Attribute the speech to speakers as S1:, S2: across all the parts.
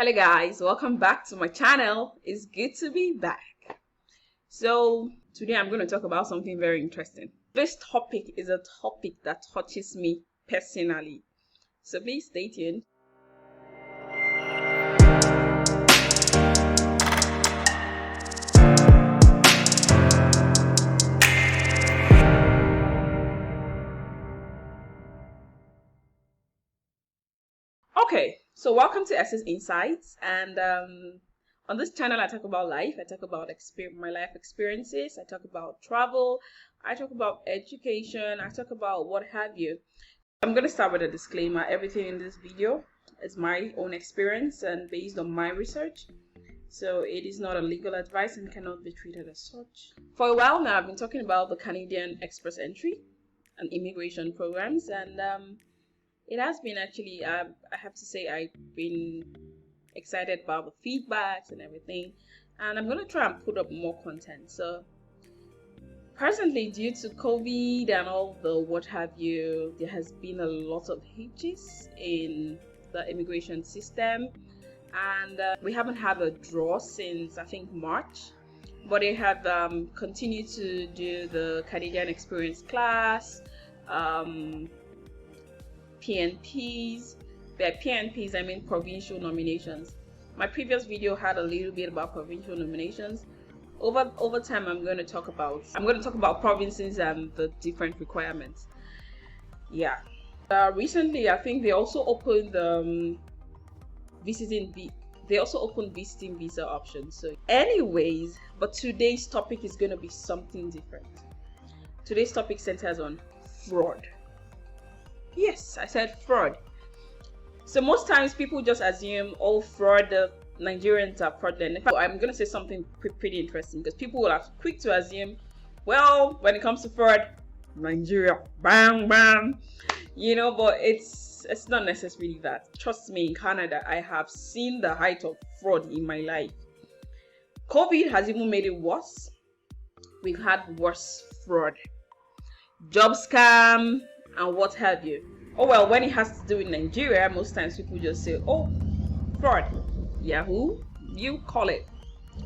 S1: Hello guys, welcome back to my channel. It's good to be back. So today I'm going to talk about something very interesting. This topic is a topic that touches me personally, so please stay tuned. Okay, so welcome to Essence Insights, and on this channel I talk about life. I talk about my life experiences. I talk about travel. I talk about education. I talk about what have you. I'm going to start with a disclaimer. Everything in this video is my own experience and based on my research, so it is not a legal advice and cannot be treated as such. For a while now I've been talking about the Canadian Express Entry and immigration programs, and it has been actually, I have to say, I've been excited about the feedbacks and everything, and I'm going to try and put up more content. So presently, due to COVID and all the what have you, there has been a lot of hitches in the immigration system, and we haven't had a draw since I think March, but they have continued to do the Canadian Experience class, PNPs. By PNPs I mean provincial nominations. My previous video had a little bit about provincial nominations. Over time I'm going to talk about provinces and the different requirements. Yeah. Recently I think they also opened visiting visa options. So anyways, but today's topic is going to be something different. Today's topic centers on fraud. Yes, I said fraud. So most times people just assume, oh, fraud, Nigerians are fraudulent. In fact, I'm going to say something pretty interesting, because people will have quick to assume, well, when it comes to fraud, Nigeria, bang, bang, but it's not necessarily that. Trust me, in Canada, I have seen the height of fraud in my life. COVID has even made it worse. We've had worse fraud, job scam, and what have you. Oh well, when it has to do with Nigeria, most times people just say, oh, fraud, Yahoo, you call it.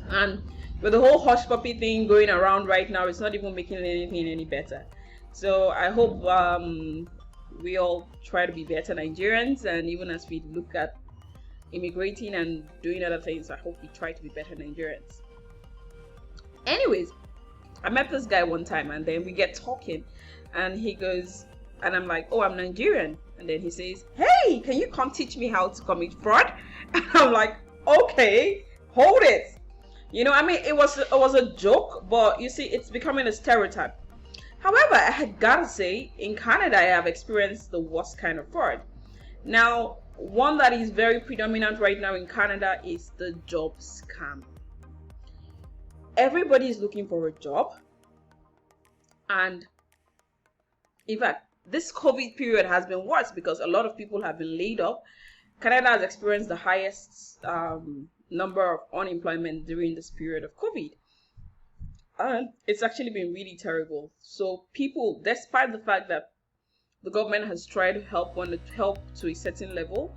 S1: And with the whole hush puppy thing going around right now, it's not even making anything any better. So I hope we all try to be better Nigerians, and even as we look at immigrating and doing other things, I hope we try to be better Nigerians. Anyways, I met this guy one time, and then we get talking, and he goes, and I'm like, oh, I'm Nigerian. And then he says, hey, can you come teach me how to commit fraud? And I'm like, okay, hold it. I mean, it was a joke, but you see, it's becoming a stereotype. However, I had gotta say, in Canada, I have experienced the worst kind of fraud. Now, one that is very predominant right now in Canada is the job scam. Everybody is looking for a job, and in fact, this COVID period has been worse because a lot of people have been laid off. Canada has experienced the highest number of unemployment during this period of COVID. And it's actually been really terrible. So people, despite the fact that the government has tried to help to a certain level,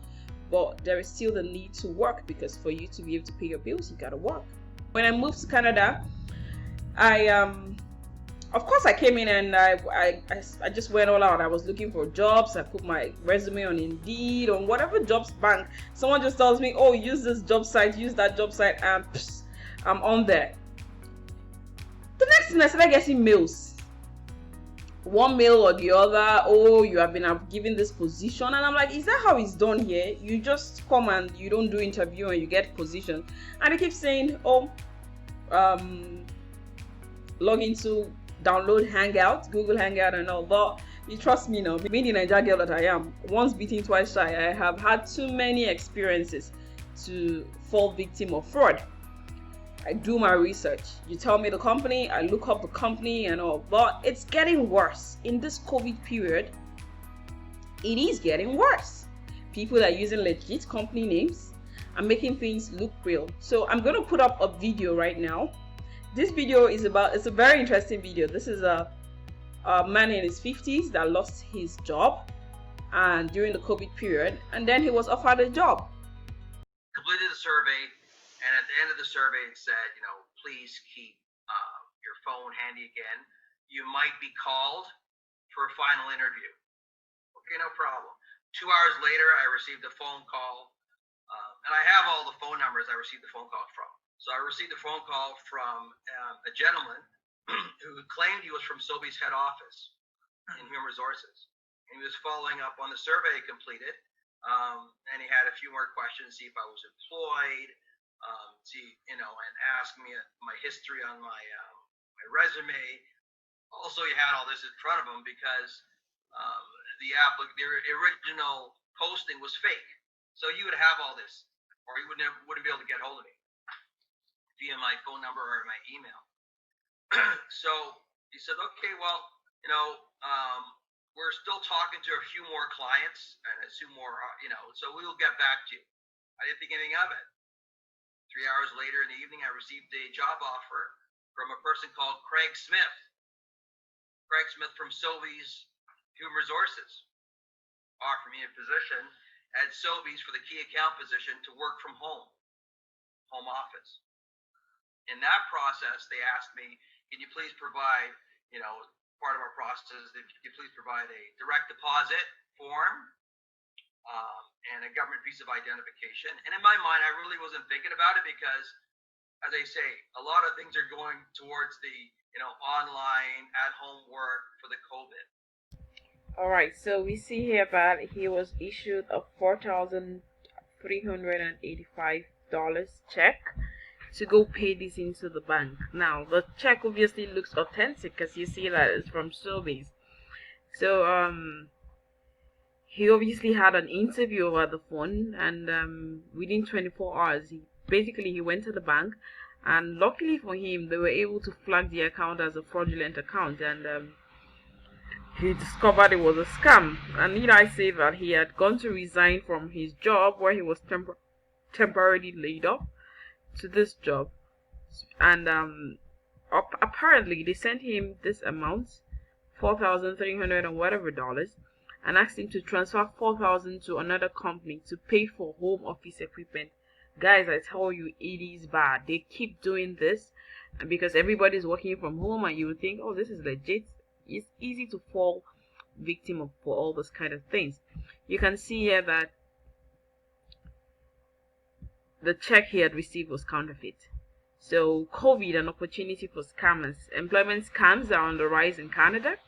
S1: but there is still the need to work, because for you to be able to pay your bills, you gotta work. When I moved to Canada, of course, I came in and I just went all out. I was looking for jobs. I put my resume on Indeed, on whatever jobs bank. Someone just tells me, oh, use this job site, use that job site, and I'm on there. The next thing I started getting mails. One mail or the other, oh, you have been given this position. And I'm like, is that how it's done here? You just come and you don't do interview and you get position. And they keep saying, oh, log into download Hangout, Google Hangout and all. But you trust me now, being the Nigeria girl that I am, once beaten twice shy, I have had too many experiences to fall victim of fraud. I do my research. You tell me the company, I look up the company and all. But it's getting worse. In this COVID period, it is getting worse. People are using legit company names and making things look real. So I'm going to put up a video right now. This video is it's a very interesting video. This is a man in his 50s that lost his job and during the COVID period, and then he was offered a job.
S2: completed the survey, and at the end of the survey it said, please keep your phone handy again. You might be called for a final interview. Okay, no problem. 2 hours later, I received a phone call, and I have all the phone numbers I received the phone call from. So I received a phone call from a gentleman who claimed he was from Sobeys head office in Human Resources. And he was following up on the survey I completed, and he had a few more questions, see if I was employed, and ask me my history on my resume. Also, he had all this in front of him because the original posting was fake. So he would have all this, or he wouldn't be able to get hold of me via my phone number or my email. So he said, okay, well, we're still talking to a few more clients and a few more, so we will get back to you. I didn't think anything of it. 3 hours later in the evening, I received a job offer from a person called Craig Smith. Craig Smith from Sobeys Human Resources offered me a position at Sobeys for the key account position to work from home office. In that process, they asked me, can you please provide, part of our process is if you please provide a direct deposit form and a government piece of identification. And in my mind, I really wasn't thinking about it because, as I say, a lot of things are going towards the, online at-home work for the COVID.
S1: All right, so we see here that he was issued a $4,385 check to go pay this into the bank. Now, the check obviously looks authentic because you see that it's from Sobeys. So, he obviously had an interview over the phone, and within 24 hours, he went to the bank, and luckily for him, they were able to flag the account as a fraudulent account, and he discovered it was a scam. And need I say that he had gone to resign from his job where he was temporarily laid off to this job, and apparently they sent him this amount, $4,300 and whatever dollars, and asked him to transfer $4,000 to another company to pay for home office equipment. Guys, I tell you, it is bad. They keep doing this, and because everybody's working from home, and you would think, oh, this is legit. It's easy to fall victim for all those kind of things. You can see here that the check he had received was counterfeit. So COVID, an opportunity for scammers. Employment scams are on the rise in Canada.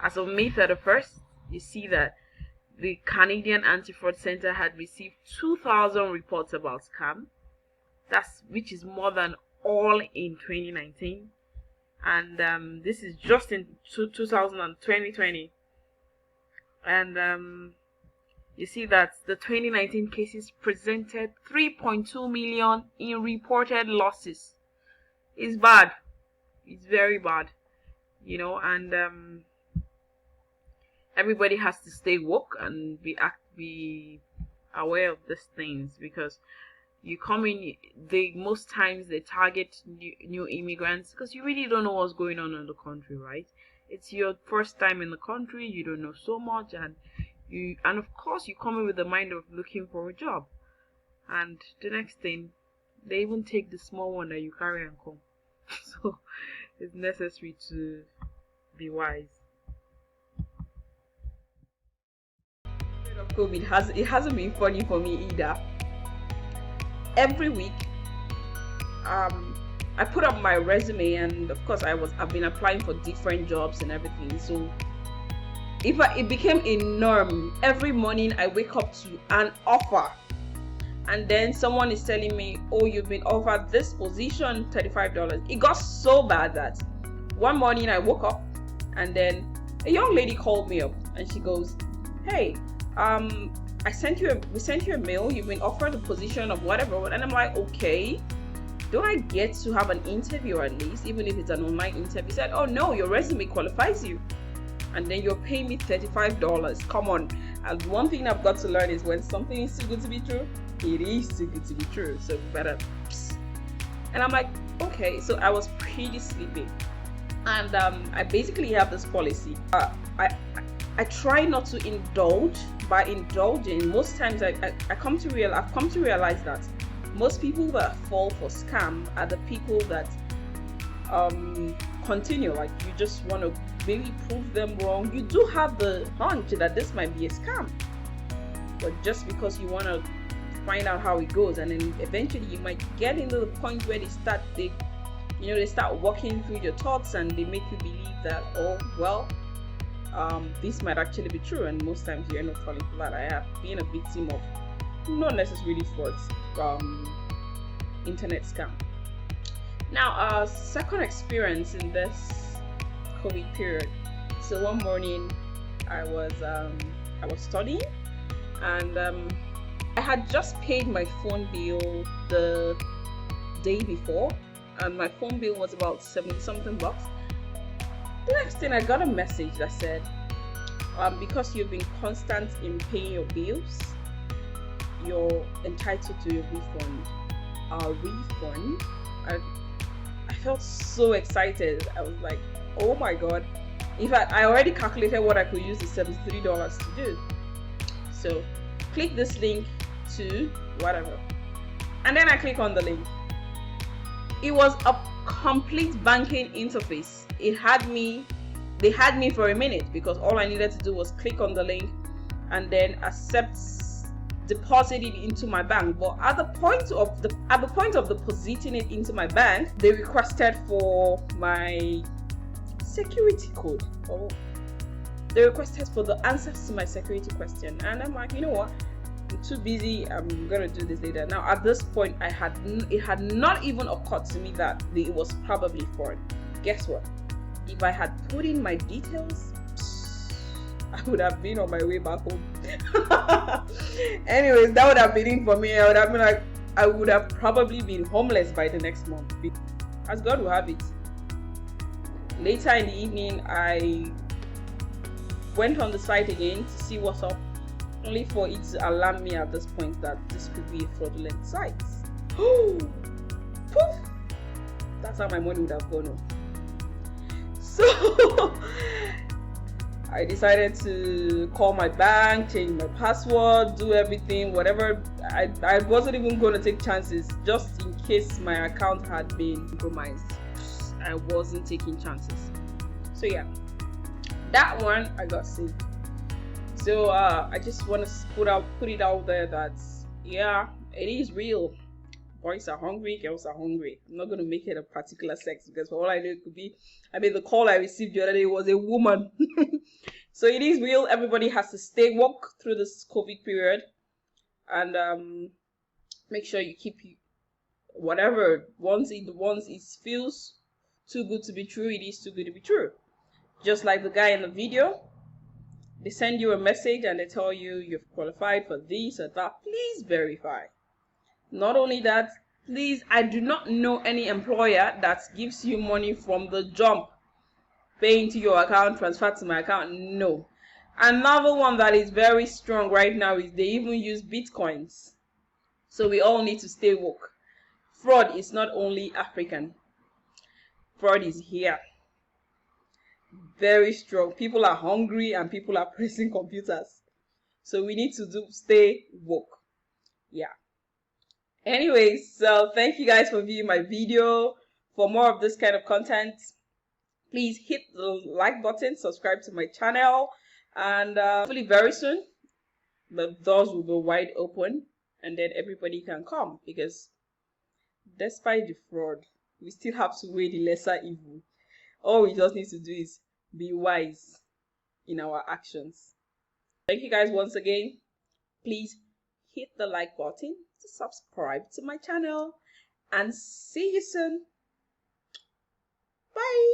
S1: As of May 31st, you see that the Canadian Anti-Fraud Center had received 2,000 reports about scam. Which is more than all in 2019. And this is just in 2020. And you see that the 2019 cases presented 3.2 million in reported losses. It's bad. It's very bad. And everybody has to stay woke and be aware of these things, because you come in, most times they target new immigrants because you really don't know what's going on in the country, right? It's your first time in the country, you don't know so much, and of course you come in with the mind of looking for a job, and the next thing, they even take the small one that you carry and come. So it's necessary to be wise. Of COVID it hasn't been funny for me either. Every week, I put up my resume, and of course I've been applying for different jobs and everything. So it became a norm. Every morning I wake up to an offer, and then someone is telling me, oh, you've been offered this position, $35. It got so bad that one morning I woke up, and then a young lady called me up, and she goes, hey, we sent you a mail, you've been offered a position of whatever. And I'm like, okay, don't I get to have an interview at least, even if it's an online interview? He said, oh no, your resume qualifies you, and then you're paying me $35. Come on. And one thing I've got to learn is when something is too good to be true, it is too good to be true. So better. And I'm like, okay. So I was pretty sleepy, and I basically have this policy. I try not to indulge. By indulging, most times I've come to realize that Most people that fall for scam are the people that continue, like you just want to maybe prove them wrong. You do have the hunch that this might be a scam, but just because you want to find out how it goes, and then eventually you might get into the point where they start walking through your thoughts, and they make you believe that, oh well, this might actually be true, and most times you end up falling for that. I have been a victim of not necessarily fraud, internet scam. Now, second experience in this COVID period. So one morning, I was studying, and I had just paid my phone bill the day before, and my phone bill was about 70 something bucks. The next thing, I got a message that said, because you've been constant in paying your bills, you're entitled to a refund. A refund? I felt so excited. I was like, oh my god. In fact, I already calculated what I could use the $73 to do. So click this link to whatever, and then I click on the link. It was a complete banking interface. They had me for a minute, because all I needed to do was click on the link and then deposit it into my bank. But at the point of depositing it into my bank, they requested for my security code. Oh, they requested for the answers to my security question, and I'm like, you know what? I'm too busy. I'm gonna do this later. Now, at this point, it had not even occurred to me that it was probably fraud. Guess what? If I had put in my details, I would have been on my way back home. Anyways, that would have been it for me. I would have probably been homeless by the next month, as God will have it. Later in the evening, I went on the site again to see what's up, only for it to alarm me at this point that this could be a fraudulent site. Poof! That's how my money would have gone on. So I decided to call my bank, change my password, do everything, whatever. I wasn't even going to take chances, just in case my account had been compromised. I wasn't taking chances. So yeah, that one I got saved. So I just want to put it out there that yeah, it is real. Boys are hungry, girls are hungry. I'm not going to make it a particular sex, because for all I know, it could be, the call I received the other day was a woman. So it is real. Everybody has to stay woke through this COVID period, and make sure you keep whatever, once it feels too good to be true, it is too good to be true. Just like the guy in the video, they send you a message and they tell you you've qualified for this or that. Please verify. Not only that, please, I do not know any employer that gives you money from the jump, pay into your account, transfer to my account. No. Another one that is very strong right now is they even use bitcoins. So we all need to stay woke. Fraud is not only African. Fraud is here. Very strong. People are hungry and people are pressing computers. So we need to stay woke. Yeah. Anyways, so thank you guys for viewing my video. For more of this kind of content, please hit the like button, subscribe to my channel, and hopefully very soon the doors will be wide open and then everybody can come, because despite the fraud, we still have to weigh the lesser evil. All we just need to do is be wise in our actions. Thank you guys once again. Please hit the like button to subscribe to my channel, and see you soon. Bye.